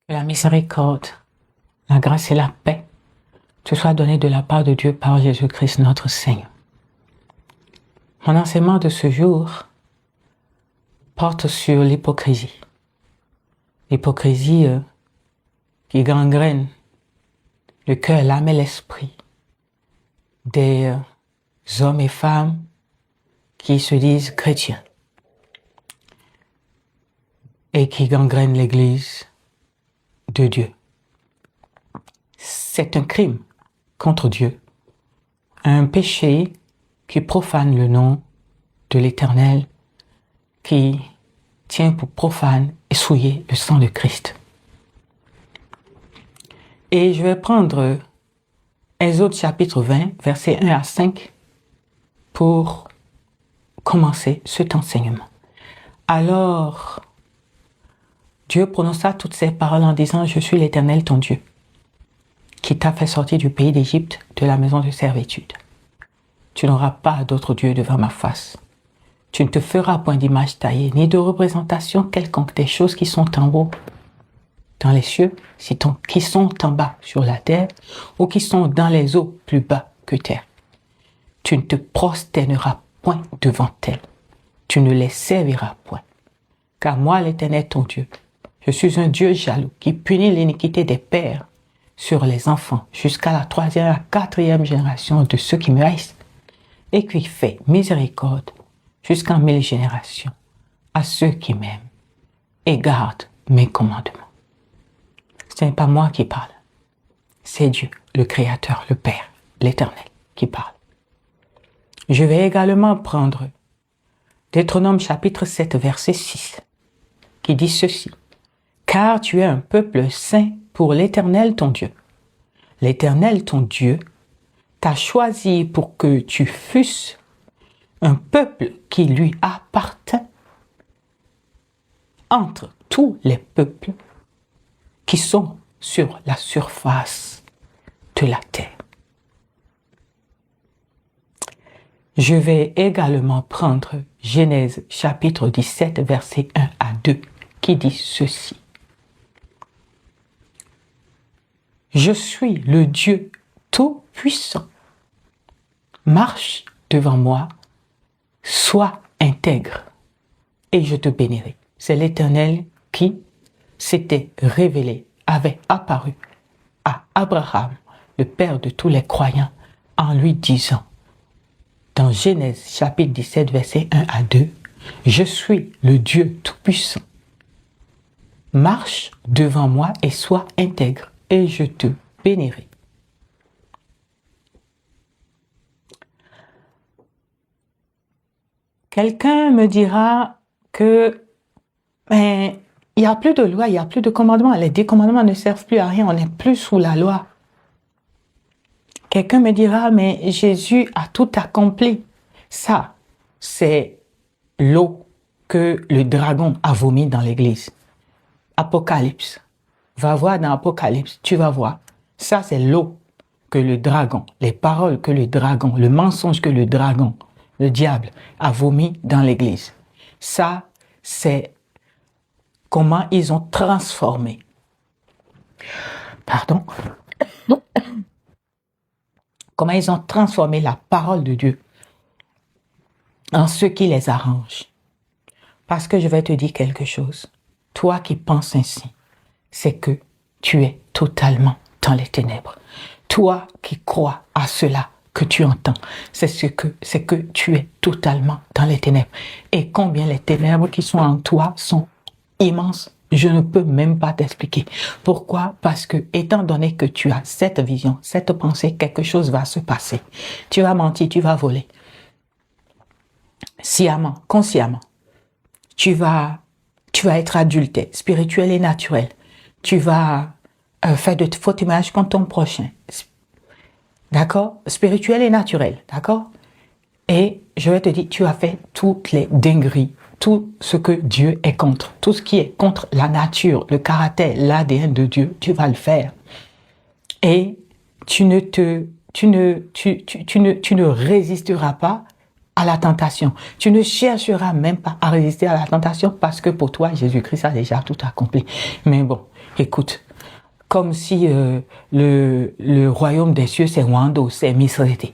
Que la miséricorde, la grâce et la paix te soient données de la part de Dieu par Jésus-Christ notre Seigneur. Mon enseignement de ce jour porte sur l'hypocrisie. L'hypocrisie qui gangrène le cœur, l'âme et l'esprit des hommes et femmes qui se disent chrétiens et qui gangrènent l'Église de Dieu. C'est un crime contre Dieu, un péché qui profane le nom de l'Éternel, qui tient pour profane et souiller le sang de Christ. Et je vais prendre Exode chapitre 20, versets 1 à 5, pour commencer cet enseignement. Alors, Dieu prononça toutes ces paroles en disant « Je suis l'Éternel ton Dieu, qui t'a fait sortir du pays d'Égypte, de la maison de servitude. Tu n'auras pas d'autre Dieu devant ma face. Tu ne te feras point d'image taillée, ni de représentation quelconque des choses qui sont en haut dans les cieux, qui sont en bas sur la terre, ou qui sont dans les eaux plus bas que terre. Tu ne te prosterneras point devant elles. Tu ne les serviras point. Car moi, l'Éternel ton Dieu, je suis un Dieu jaloux qui punit l'iniquité des pères sur les enfants jusqu'à la 3e et la 4e génération de ceux qui me haïssent, et qui fait miséricorde jusqu'en 1000 générations à ceux qui m'aiment et gardent mes commandements. Ce n'est pas moi qui parle, c'est Dieu, le Créateur, le Père, l'Éternel qui parle. Je vais également prendre Deutéronome chapitre 7 verset 6 qui dit ceci: car tu es un peuple saint pour l'Éternel ton Dieu. L'Éternel ton Dieu t'a choisi pour que tu fusses un peuple qui lui appartient entre tous les peuples qui sont sur la surface de la terre. Je vais également prendre Genèse chapitre 17 versets 1 à 2 qui dit ceci: je suis le Dieu tout-puissant. Marche devant moi, sois intègre, et je te bénirai. C'est l'Éternel qui s'était révélé, avait apparu à Abraham, le père de tous les croyants, en lui disant, dans Genèse chapitre 17, versets 1 à 2, je suis le Dieu tout-puissant. Marche devant moi et sois intègre, et je te bénirai. Quelqu'un me dira que il n'y a plus de loi, il n'y a plus de commandements. Les 10 commandements ne servent plus à rien, on n'est plus sous la loi. Quelqu'un me dira, mais Jésus a tout accompli. Ça, c'est l'eau que le dragon a vomi dans l'église. Apocalypse. Va voir dans Apocalypse, tu vas voir. Ça, c'est l'eau que le dragon, les paroles que le dragon, le mensonge que le dragon, le diable, a vomi dans l'église. Ça, c'est comment ils ont transformé. Pardon. Comment ils ont transformé la parole de Dieu en ce qui les arrange. Parce que je vais te dire quelque chose. Toi qui penses ainsi, c'est que tu es totalement dans les ténèbres. Toi qui crois à cela que tu entends, c'est que tu es totalement dans les ténèbres. Et combien les ténèbres qui sont en toi sont immenses, je ne peux même pas t'expliquer. Pourquoi? Parce que, étant donné que tu as cette vision, cette pensée, quelque chose va se passer. Tu vas mentir, tu vas voler. Sciemment, consciemment. Tu vas être adultère, spirituel et naturel. Tu vas faire de faux témoignages contre ton prochain. D'accord? Spirituel et naturel. D'accord? Et je vais te dire, tu as fait toutes les dingueries, tout ce que Dieu est contre, tout ce qui est contre la nature, le caractère, l'ADN de Dieu, tu vas le faire. Et tu ne résisteras pas à la tentation. Tu ne chercheras même pas à résister à la tentation parce que pour toi, Jésus-Christ a déjà tout accompli. Mais bon, écoute, comme si le royaume des cieux, c'est Wando, c'est Misrete.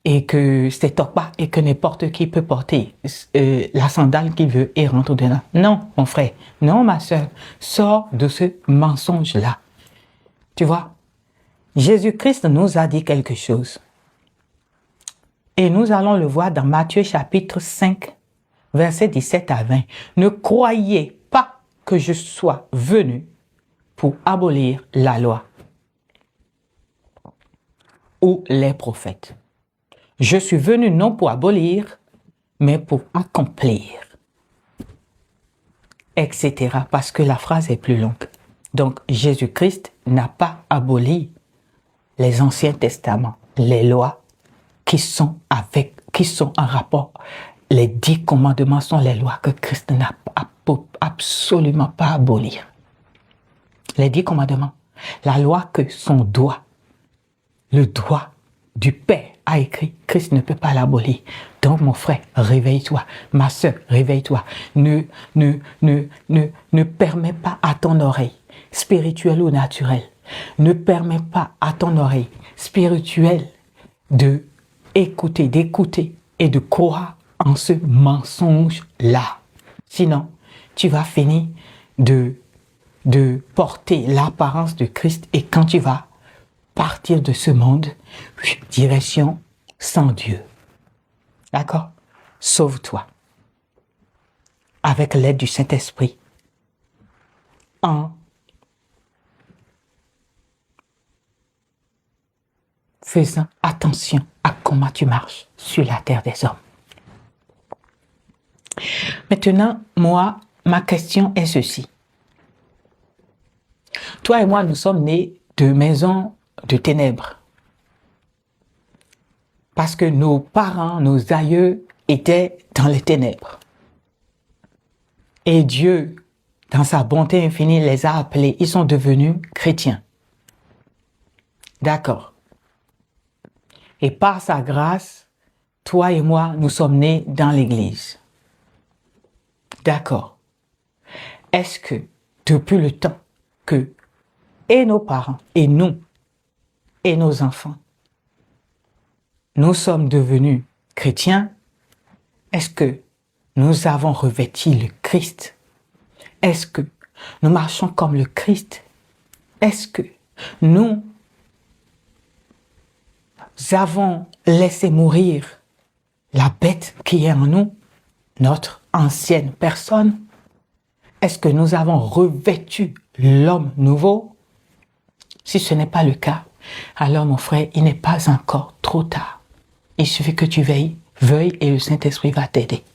Et que c'est Tokpa et que n'importe qui peut porter la sandale qu'il veut et rentre dedans. Non, mon frère, non, ma soeur, sors de ce mensonge-là. Tu vois, Jésus-Christ nous a dit quelque chose. Et nous allons le voir dans Matthieu chapitre 5, versets 17 à 20. Ne croyez pas que je sois venu pour abolir la loi ou les prophètes. Je suis venu non pour abolir, mais pour accomplir, etc. Parce que la phrase est plus longue. Donc, Jésus-Christ n'a pas aboli les Anciens Testaments, les lois qui sont en rapport. Les 10 commandements sont les lois que Christ n'a absolument pas abolir. Les 10 commandements, la loi que son doigt, le doigt du Père a écrit, Christ ne peut pas l'abolir. Donc mon frère, réveille-toi. Ma soeur, réveille-toi. Ne permets pas à ton oreille, spirituelle ou naturelle, ne permets pas à ton oreille spirituelle d'écouter et de croire en ce mensonge-là. Sinon, tu vas finir de porter l'apparence de Christ et quand tu vas partir de ce monde, direction sans Dieu. D'accord? Sauve-toi. Avec l'aide du Saint-Esprit. En faisant attention à comment tu marches sur la terre des hommes. Maintenant, moi, ma question est ceci. Toi et moi, nous sommes nés de maisons de ténèbres. Parce que nos parents, nos aïeux étaient dans les ténèbres. Et Dieu, dans sa bonté infinie, les a appelés. Ils sont devenus chrétiens. D'accord. Et par sa grâce, toi et moi, nous sommes nés dans l'église. D'accord. Est-ce que, depuis le temps que et nos parents, et nous, et nos enfants, nous sommes devenus chrétiens, est-ce que nous avons revêti le Christ? Est-ce que nous marchons comme le Christ? Est-ce que nous avons laissé mourir la bête qui est en nous, notre ancienne personne? Est-ce que nous avons revêtu l'homme nouveau? Si ce n'est pas le cas, alors mon frère, il n'est pas encore trop tard. Il suffit que tu veuilles et le Saint-Esprit va t'aider.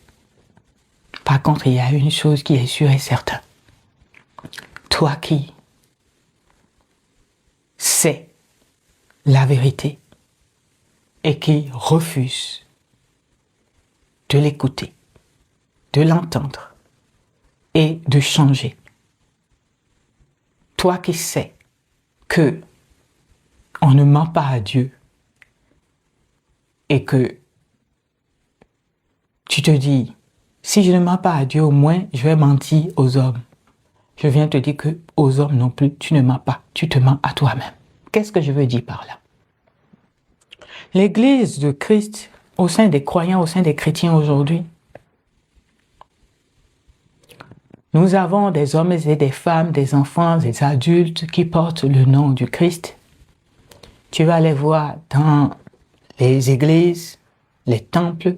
Par contre, il y a une chose qui est sûre et certaine. Toi qui sais la vérité et qui refuses de l'écouter, de l'entendre et de changer. Toi qui sais que on ne ment pas à Dieu et que tu te dis, si je ne mens pas à Dieu, au moins je vais mentir aux hommes. Je viens te dire que aux hommes non plus, tu ne mens pas, tu te mens à toi-même. Qu'est-ce que je veux dire par là? L'Église de Christ, au sein des croyants, au sein des chrétiens aujourd'hui, nous avons des hommes et des femmes, des enfants, des adultes qui portent le nom du Christ. Tu vas les voir dans les églises, les temples.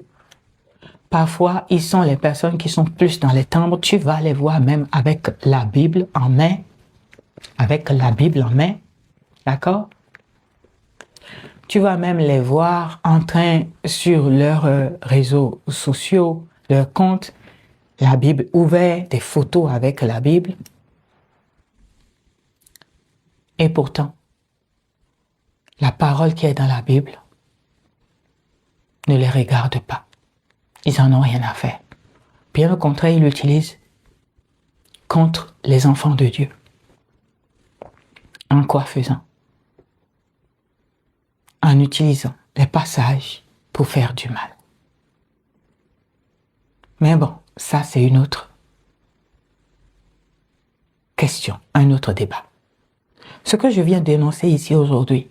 Parfois, ils sont les personnes qui sont plus dans les temples. Tu vas les voir même avec la Bible en main. Avec la Bible en main. D'accord? Tu vas même les voir en train sur leurs réseaux sociaux, leurs comptes, la Bible ouverte, des photos avec la Bible. Et pourtant, la parole qui est dans la Bible ne les regarde pas. Ils en ont rien à faire. Bien au contraire, ils l'utilisent contre les enfants de Dieu. En quoi faisant? En utilisant les passages pour faire du mal. Mais bon, ça c'est une autre question, un autre débat. Ce que je viens d'énoncer ici aujourd'hui,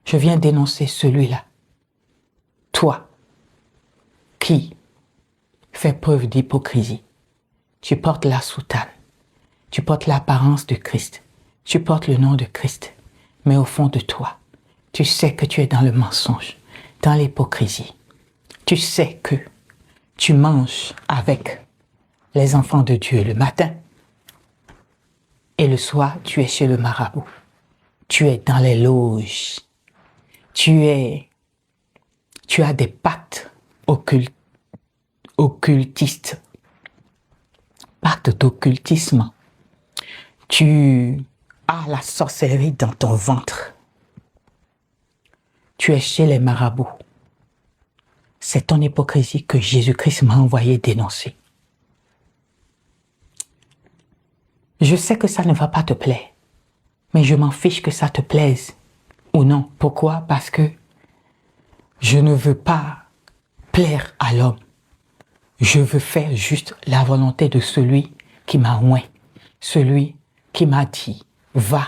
je viens d'énoncer celui-là. Toi, qui fais preuve d'hypocrisie, tu portes la soutane, tu portes l'apparence de Christ, tu portes le nom de Christ, mais au fond de toi, tu sais que tu es dans le mensonge, dans l'hypocrisie. Tu sais que tu manges avec les enfants de Dieu le matin et le soir, tu es chez le marabout. Tu es dans les loges. Tu as des pactes occultistes, pactes d'occultisme. Tu as la sorcellerie dans ton ventre. Tu es chez les marabouts. C'est ton hypocrisie que Jésus-Christ m'a envoyé dénoncer. Je sais que ça ne va pas te plaire, mais je m'en fiche que ça te plaise ou non. Pourquoi? Parce que je ne veux pas plaire à l'homme. Je veux faire juste la volonté de celui qui m'a oint, celui qui m'a dit, va,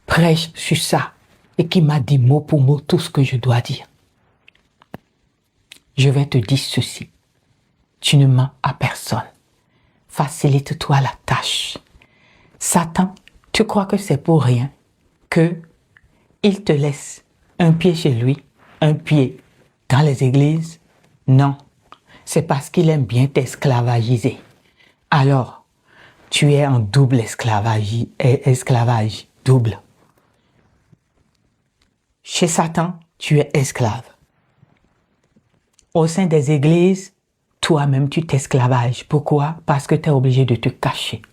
prêche sur ça, et qui m'a dit mot pour mot tout ce que je dois dire. Je vais te dire ceci, tu ne mens à personne. Facilite-toi la tâche. Satan, tu crois que c'est pour rien que il te laisse un pied chez lui, un pied dans les églises? Non, c'est parce qu'il aime bien t'esclavagiser. Alors, tu es en double esclavage, double. Chez Satan, tu es esclave. Au sein des églises, toi-même, tu t'esclavages. Pourquoi? Parce que tu es obligé de te cacher.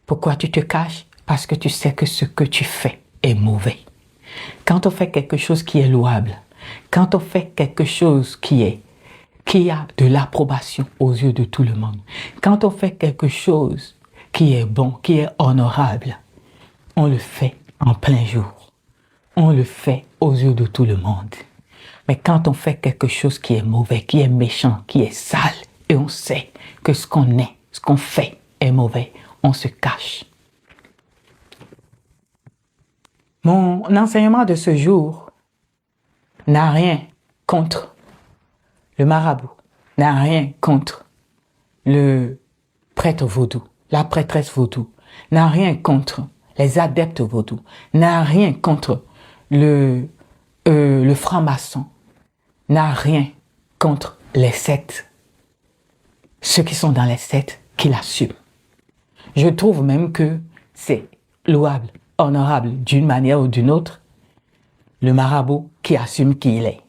Pourquoi tu te caches? Parce que tu sais que ce que tu fais est mauvais. Quand on fait quelque chose qui est louable, quand on fait quelque chose qui a de l'approbation aux yeux de tout le monde, quand on fait quelque chose qui est bon, qui est honorable, on le fait en plein jour. On le fait aux yeux de tout le monde. Mais quand on fait quelque chose qui est mauvais, qui est méchant, qui est sale, et on sait que ce qu'on est, ce qu'on fait est mauvais, on se cache. Mon enseignement de ce jour n'a rien contre le marabout, n'a rien contre le prêtre vaudou, la prêtresse vaudou, n'a rien contre les adeptes vaudou, n'a rien contre le franc-maçon, n'a rien contre les sectes, ceux qui sont dans les sectes qui l'assument. Je trouve même que c'est louable, honorable d'une manière ou d'une autre, le marabout qui assume qui il est,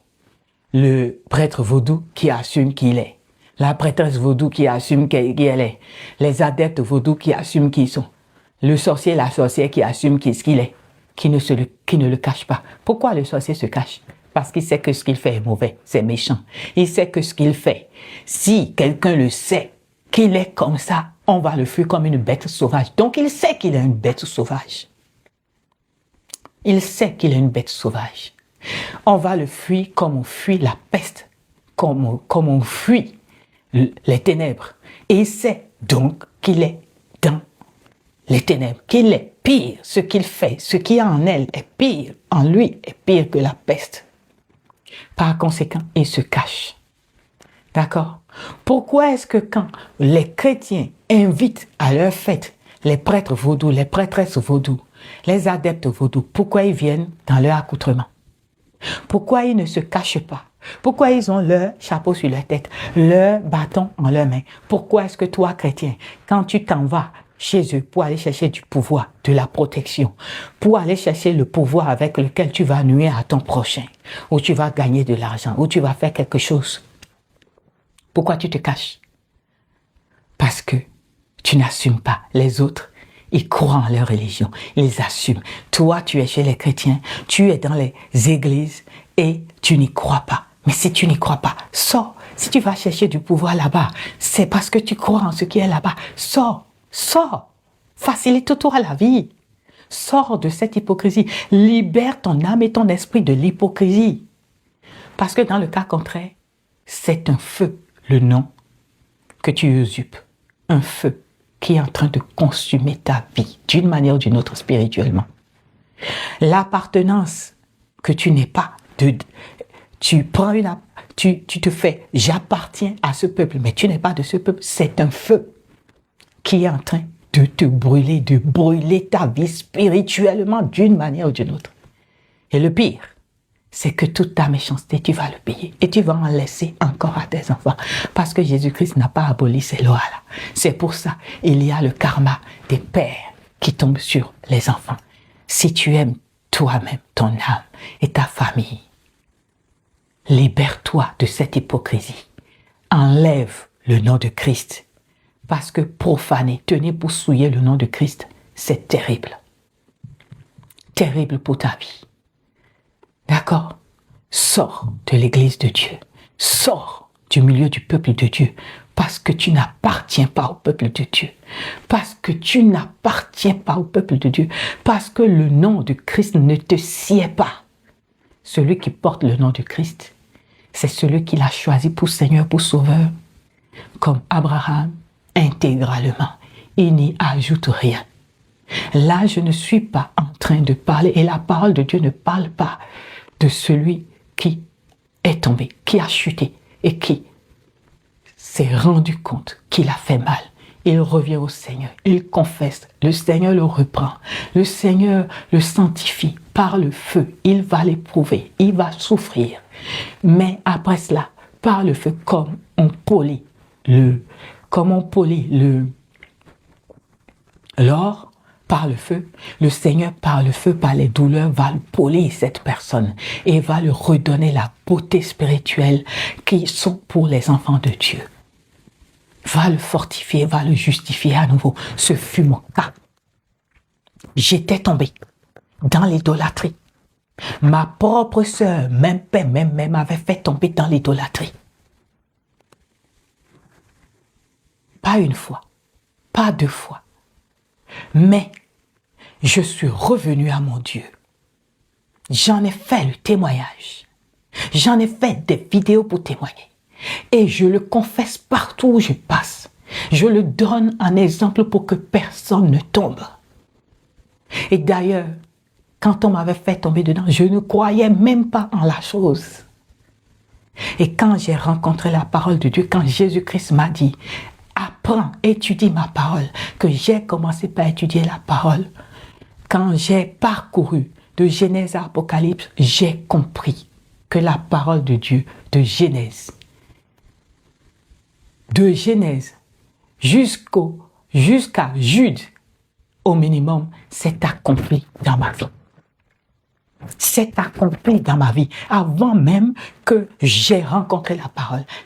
le prêtre vaudou qui assume qui il est, la prêtresse vaudou qui assume qui elle est, les adeptes vaudou qui assument qui ils sont, le sorcier, la sorcière qui assume qui ce qu'il est, qui ne le cache pas. Pourquoi le sorcier se cache? Parce qu'il sait que ce qu'il fait est mauvais, c'est méchant. Il sait que ce qu'il fait, si quelqu'un le sait, qu'il est comme ça, on va le fuir comme une bête sauvage. Donc il sait qu'il est une bête sauvage. Il sait qu'il est une bête sauvage. On va le fuir comme on fuit la peste, comme on fuit les ténèbres. Et il sait donc qu'il est dans les ténèbres, qu'il est pire. Ce qu'il fait, ce qui est en elle est pire, en lui est pire que la peste. Par conséquent, il se cache. D'accord? Pourquoi est-ce que quand les chrétiens invitent à leur fête les prêtres vaudous, les prêtresses vaudous, les adeptes vaudous, pourquoi ils viennent dans leur accoutrement? Pourquoi ils ne se cachent pas? Pourquoi ils ont leur chapeau sur leur tête, leur bâton en leur main? Pourquoi est-ce que toi, chrétien, quand tu t'en vas chez eux pour aller chercher du pouvoir, de la protection, pour aller chercher le pouvoir avec lequel tu vas nuire à ton prochain, ou tu vas gagner de l'argent, ou tu vas faire quelque chose, pourquoi tu te caches? Parce que tu n'assumes pas. Les autres, ils croient en leur religion, ils assument. Toi, tu es chez les chrétiens, tu es dans les églises et tu n'y crois pas. Mais si tu n'y crois pas, sors. Si tu vas chercher du pouvoir là-bas, c'est parce que tu crois en ce qui est là-bas. Sors, sors. Facilite-toi la vie. Sors de cette hypocrisie. Libère ton âme et ton esprit de l'hypocrisie. Parce que dans le cas contraire, c'est un feu. le nom que tu usurpes, un feu qui est en train de consumer ta vie d'une manière ou d'une autre spirituellement. L'appartenance que tu n'es pas, tu te fais, j'appartiens à ce peuple, mais tu n'es pas de ce peuple, c'est un feu qui est en train de te brûler, de brûler ta vie spirituellement d'une manière ou d'une autre. Et le pire, c'est que toute ta méchanceté, tu vas le payer et tu vas en laisser encore à tes enfants parce que Jésus-Christ n'a pas aboli ces lois-là. C'est pour ça il y a le karma des pères qui tombe sur les enfants. Si tu aimes toi-même, ton âme et ta famille, libère-toi de cette hypocrisie. Enlève le nom de Christ parce que profaner, tenir pour souiller le nom de Christ, c'est terrible. Terrible pour ta vie. D'accord? Sors de l'église de Dieu. Sors du milieu du peuple de Dieu. Parce que tu n'appartiens pas au peuple de Dieu. Parce que tu n'appartiens pas au peuple de Dieu. Parce que le nom de Christ ne te sied pas. Celui qui porte le nom de Christ, c'est celui qu'il a choisi pour Seigneur, pour Sauveur. Comme Abraham, intégralement. Il n'y ajoute rien. Là, je ne suis pas en train de parler, et la parole de Dieu ne parle pas de celui qui est tombé, qui a chuté et qui s'est rendu compte qu'il a fait mal. Il revient au Seigneur, il confesse, le Seigneur le reprend, le Seigneur le sanctifie par le feu, il va l'éprouver, il va souffrir. Mais après cela, par le feu, comme on polit l'or, par le feu, le Seigneur par le feu, par les douleurs, va le polir cette personne et va lui redonner la beauté spirituelle qui sont pour les enfants de Dieu. Va le fortifier, va le justifier à nouveau. Ce fut mon cas. J'étais tombé dans l'idolâtrie. Ma propre sœur, même père, même mère m'avait fait tomber dans l'idolâtrie. Pas une fois, pas deux fois. Mais je suis revenu à mon Dieu. J'en ai fait le témoignage. J'en ai fait des vidéos pour témoigner. Et je le confesse partout où je passe. Je le donne en exemple pour que personne ne tombe. Et d'ailleurs, quand on m'avait fait tomber dedans, je ne croyais même pas en la chose. Et quand j'ai rencontré la parole de Dieu, quand Jésus-Christ m'a dit, apprends, étudie ma parole, que j'ai commencé par étudier la parole. Quand j'ai parcouru de Genèse à Apocalypse, j'ai compris que la parole de Dieu, de Genèse jusqu'à Jude, au minimum, s'est accompli dans ma vie. C'est accompli dans ma vie. Avant même que j'ai rencontré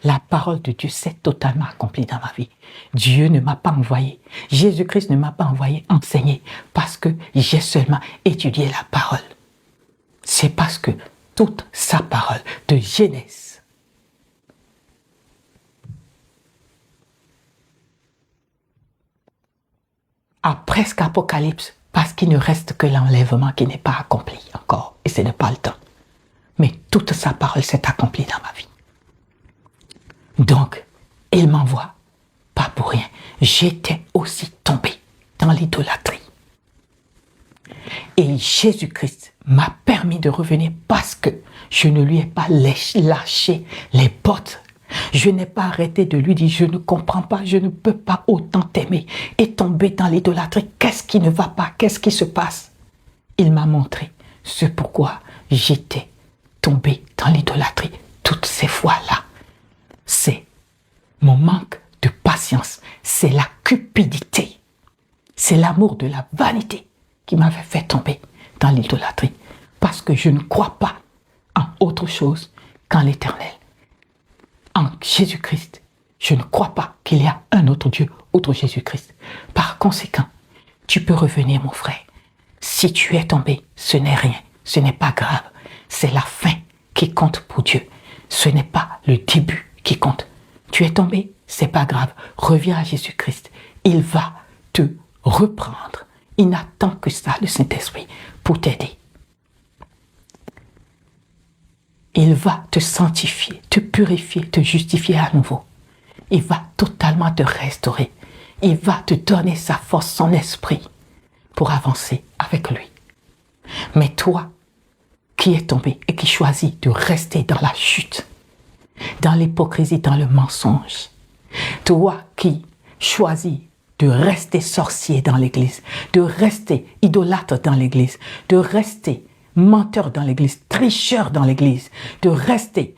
la parole de Dieu s'est totalement accomplie dans ma vie. Dieu ne m'a pas envoyé. Jésus-Christ ne m'a pas envoyé enseigner parce que j'ai seulement étudié la parole. C'est parce que toute sa parole de Genèse à presque Apocalypse, parce qu'il ne reste que l'enlèvement qui n'est pas accompli encore, et ce n'est pas le temps. Mais toute sa parole s'est accomplie dans ma vie. Donc, il m'envoie, pas pour rien. J'étais aussi tombé dans l'idolâtrie. Et Jésus-Christ m'a permis de revenir parce que je ne lui ai pas lâché les bottes. Je n'ai pas arrêté de lui dire, je ne comprends pas, je ne peux pas autant t'aimer et tomber dans l'idolâtrie. Qu'est-ce qui ne va pas? Qu'est-ce qui se passe? Il m'a montré ce pourquoi j'étais tombé dans l'idolâtrie toutes ces fois-là. C'est mon manque de patience, c'est la cupidité, c'est l'amour de la vanité qui m'avait fait tomber dans l'idolâtrie parce que je ne crois pas en autre chose qu'en l'Éternel. En Jésus-Christ, je ne crois pas qu'il y a un autre Dieu, autre Jésus-Christ. Par conséquent, tu peux revenir, mon frère. Si tu es tombé, ce n'est rien, ce n'est pas grave. C'est la fin qui compte pour Dieu. Ce n'est pas le début qui compte. Tu es tombé, c'est pas grave. Reviens à Jésus-Christ. Il va te reprendre. Il n'attend que ça, le Saint-Esprit, pour t'aider. Il va te sanctifier, te purifier, te justifier à nouveau. il va totalement te restaurer. Il va te donner sa force, son esprit pour avancer avec lui. Mais toi qui es tombé et qui choisis de rester dans la chute, dans l'hypocrisie, dans le mensonge, toi qui choisis de rester sorcier dans l'église, de rester idolâtre dans l'église, de rester menteur dans l'église, tricheur dans l'église, de rester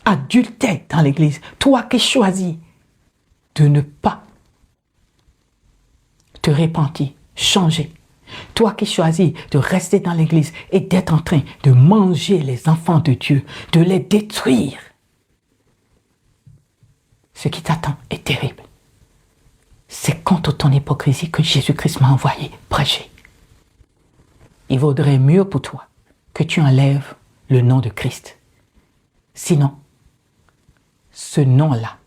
adultère dans l'église, toi qui choisis de ne pas te repentir, changer, toi qui choisis de rester dans l'église et d'être en train de manger les enfants de Dieu, de les détruire, ce qui t'attend est terrible. C'est contre ton hypocrisie que Jésus-Christ m'a envoyé prêcher. Il vaudrait mieux pour toi que tu enlèves le nom de Christ. Sinon, ce nom-là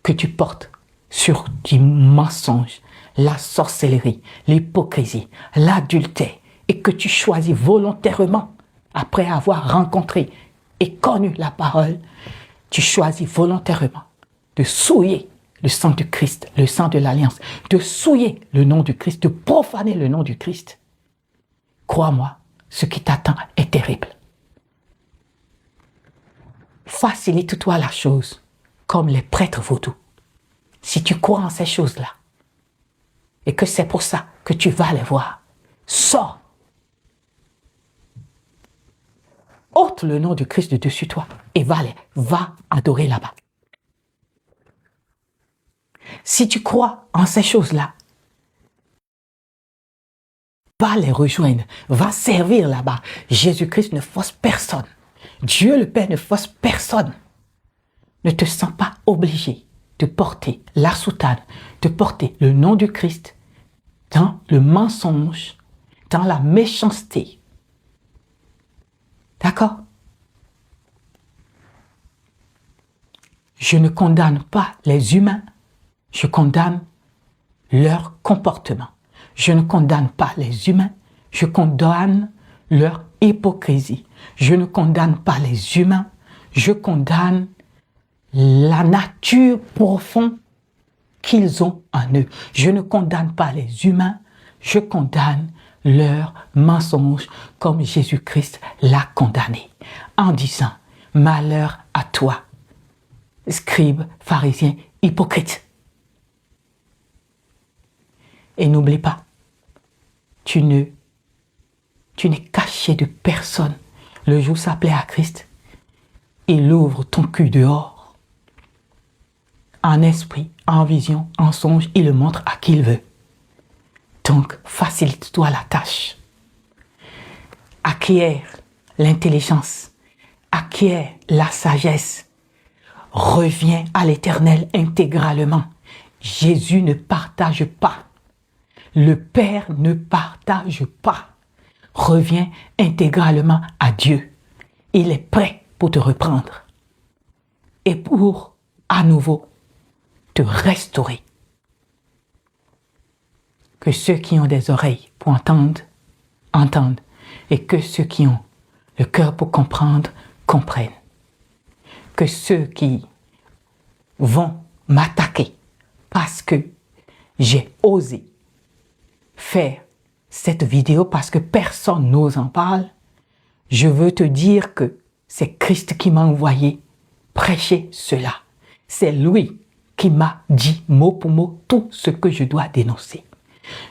que tu portes sur du mensonge, la sorcellerie, l'hypocrisie, l'adultère, et que tu choisis volontairement, après avoir rencontré et connu la parole, tu choisis volontairement de souiller le sang du Christ, le sang de l'Alliance, de souiller le nom du Christ, de profaner le nom du Christ. Crois-moi, ce qui t'attend est terrible. Facilite-toi la chose, comme les prêtres vaudous. Si tu crois en ces choses-là, et que c'est pour ça que tu vas les voir, sors. Ôte le nom du Christ de dessus toi et va adorer là-bas. Si tu crois en ces choses-là, va les rejoindre, va servir là-bas. Jésus-Christ ne force personne. Dieu le Père ne force personne. Ne te sens pas obligé de porter la soutane, de porter le nom du Christ dans le mensonge, dans la méchanceté. D'accord? Je ne condamne pas les humains, je condamne leur comportement. Je ne condamne pas les humains, je condamne leur hypocrisie. Je ne condamne pas les humains, je condamne la nature profonde qu'ils ont en eux. Je ne condamne pas les humains, je condamne leur mensonge comme Jésus-Christ l'a condamné en disant « Malheur à toi, scribe, pharisien, hypocrite ». Et n'oublie pas, tu n'es caché de personne. Le jour s'appelait à Christ, il ouvre ton cul dehors. En esprit, en vision, en songe, il le montre à qui il veut. Donc, facilite-toi la tâche. Acquiert l'intelligence, acquiert la sagesse. Reviens à l'Éternel intégralement. Jésus ne partage pas. Le Père ne partage pas. Reviens intégralement à Dieu. Il est prêt pour te reprendre et pour à nouveau te restaurer. Que ceux qui ont des oreilles pour entendre, entendent, et que ceux qui ont le cœur pour comprendre, comprennent. Que ceux qui vont m'attaquer parce que j'ai osé faire cette vidéo, parce que personne n'ose en parler, je veux te dire que c'est Christ qui m'a envoyé prêcher cela. C'est lui qui m'a dit mot pour mot tout ce que je dois dénoncer.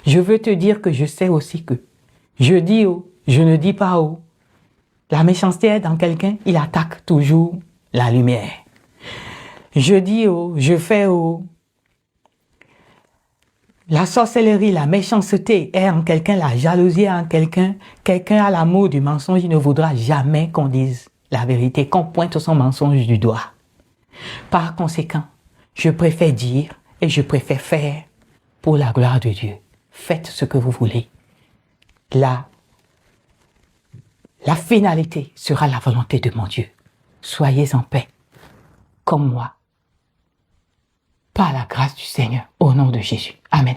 Je veux te dire que je sais aussi que je dis haut, je ne dis pas haut. La méchanceté est dans quelqu'un, il attaque toujours la lumière. Je dis haut, je fais haut. La sorcellerie, la méchanceté est en quelqu'un, la jalousie est en quelqu'un. Quelqu'un a l'amour du mensonge, il ne voudra jamais qu'on dise la vérité, qu'on pointe son mensonge du doigt. Par conséquent, je préfère dire et je préfère faire pour la gloire de Dieu. Faites ce que vous voulez. La finalité sera la volonté de mon Dieu. Soyez en paix, comme moi, par la grâce du Seigneur, au nom de Jésus. Amen.